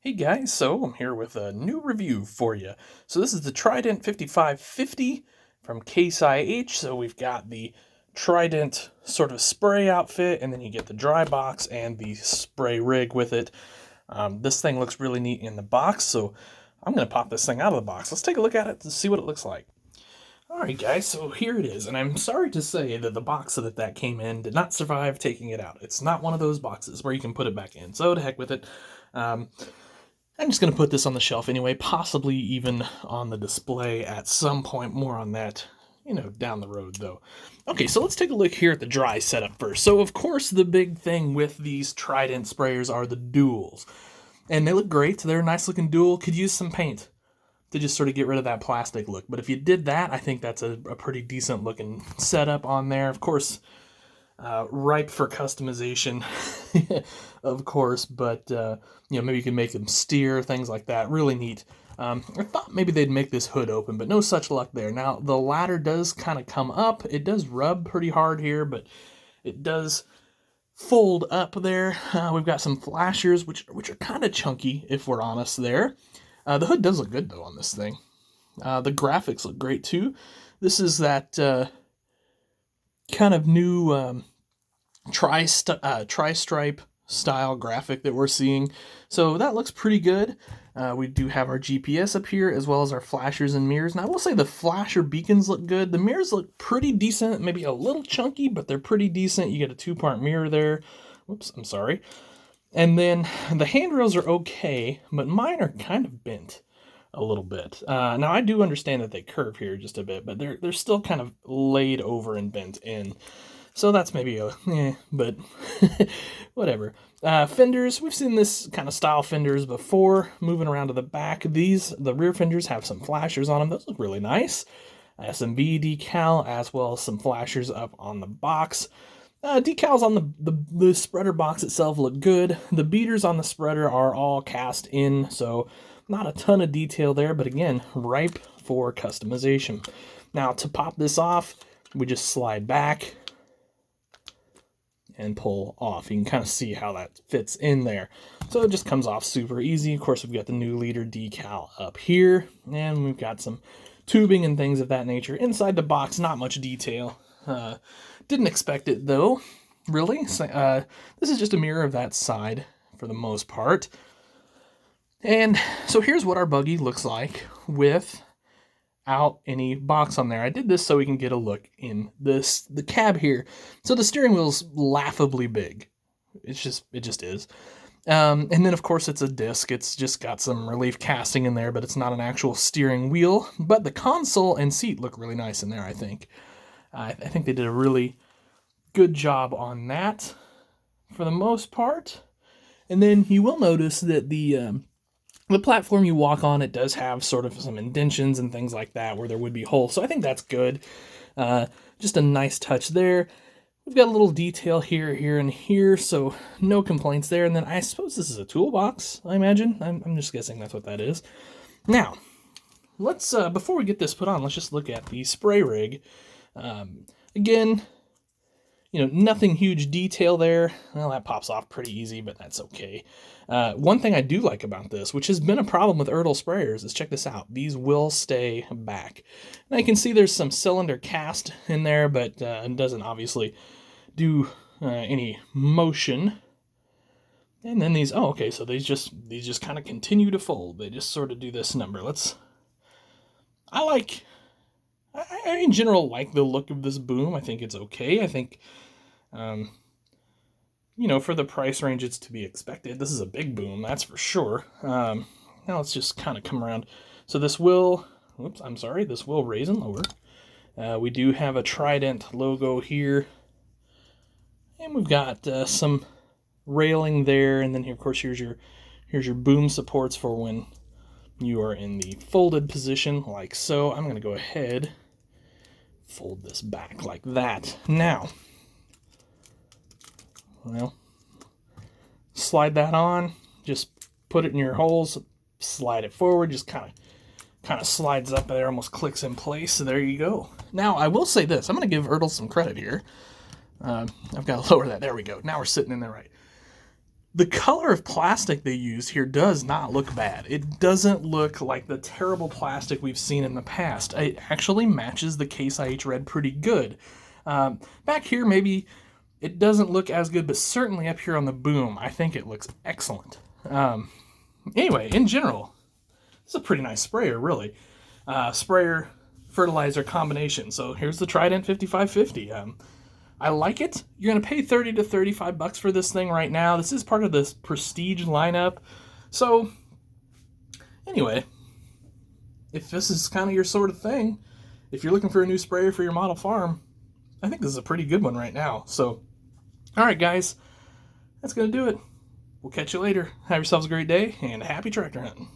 Hey guys, so I'm here with a new review for you. So this is the Trident 5550 from Case Ih. So we've got the Trident sort of spray outfit, and then you get the dry box and the spray rig with it. This thing looks really neat in the box, so I'm going to pop this thing out of the box. Let's take a look at it to see what it looks like. Alright guys, so here it is, and I'm sorry to say that the box that came in did not survive taking it out. It's not one of those boxes where you can put it back in, so to heck with it. I'm just going to put this on the shelf anyway, possibly even on the display at some point. More on that, down the road though. Okay, so let's take a look here at the dry setup first. So of course the big thing with these Trident sprayers are the duals. And they look great. They're a nice looking dual. Could use some paint to just sort of get rid of that plastic look. But if you did that, I think that's a pretty decent looking setup on there. Of course, ripe for customization, of course, but maybe you can make them steer, things like that. Really neat. I thought maybe they'd make this hood open, but no such luck there. Now, the ladder does kind of come up. It does rub pretty hard here, but it does fold up there. We've got some flashers, which are kind of chunky, if we're honest there. The hood does look good, though, on this thing. The graphics look great, too. This is that kind of new tri-stripe style graphic that we're seeing. So that looks pretty good. We do have our GPS up here, as well as our flashers and mirrors. And I will say the flasher beacons look good. The mirrors look pretty decent, maybe a little chunky, but they're pretty decent. You get a two-part mirror there. Whoops, I'm sorry. And then the handrails are okay, but mine are kind of bent a little bit. Now, I do understand that they curve here just a bit, but they're still kind of laid over and bent in. So that's maybe but whatever. Fenders, we've seen this kind of style fenders before. Moving around to the back, the rear fenders have some flashers on them. Those look really nice. SMB decal, as well as some flashers up on the box. Decals on the spreader box itself look good. The beaters on the spreader are all cast in, so not a ton of detail there, but again, ripe for customization. Now, to pop this off, we just slide back and pull off. You can kind of see how that fits in there. So it just comes off super easy. Of course, we've got the new leader decal up here, and we've got some tubing and things of that nature. Inside the box, not much detail. Didn't expect it, though, really. So, this is just a mirror of that side for the most part. And so here's what our buggy looks like without any box on there. I did this so we can get a look in the cab here. So the steering wheel's laughably big. It just is. And then, of course, it's a disc. It's just got some relief casting in there, but it's not an actual steering wheel. But the console and seat look really nice in there, I think. I think they did a really good job on that for the most part. And then you will notice that the platform you walk on, it does have sort of some indentions and things like that where there would be holes. So I think that's good. Just a nice touch there. We've got a little detail here, and here, so no complaints there. And then I suppose this is a toolbox, I imagine. I'm just guessing that's what that is. Now, let's before we get this put on, let's just look at the spray rig. Again, nothing huge detail there. Well, that pops off pretty easy, but that's okay. One thing I do like about this, which has been a problem with Ertl sprayers, is check this out. These will stay back. Now you can see there's some cylinder cast in there, but it doesn't obviously do any motion. And then these, so these just kind of continue to fold. They just sort of do this number. I in general like the look of this boom. I think it's okay. I think, for the price range, it's to be expected. This is a big boom, that's for sure. Now let's just kind of come around. So this will raise and lower. We do have a Trident logo here. And we've got some railing there. And then here, of course, here's your boom supports for when you are in the folded position, like so. I'm going to go ahead, fold this back like that. Now, slide that on, just put it in your holes, slide it forward, just kind of slides up there, almost clicks in place. So there you go. Now, I will say this. I'm going to give Ertl some credit here. I've got to lower that. There we go. Now we're sitting in there right. The color of plastic they use here does not look bad. It doesn't look like the terrible plastic we've seen in the past. It actually matches the Case IH Red pretty good. Back here, maybe it doesn't look as good, but certainly up here on the boom, I think it looks excellent. Anyway, in general, it's a pretty nice sprayer, really. Sprayer fertilizer combination. So here's the Trident 5550. I like it. You're going to pay 30 to 35 bucks for this thing right now. This is part of this prestige lineup. So anyway, if this is kind of your sort of thing, if you're looking for a new sprayer for your model farm, I think this is a pretty good one right now. So, all right, guys, that's going to do it. We'll catch you later. Have yourselves a great day and happy tractor hunting.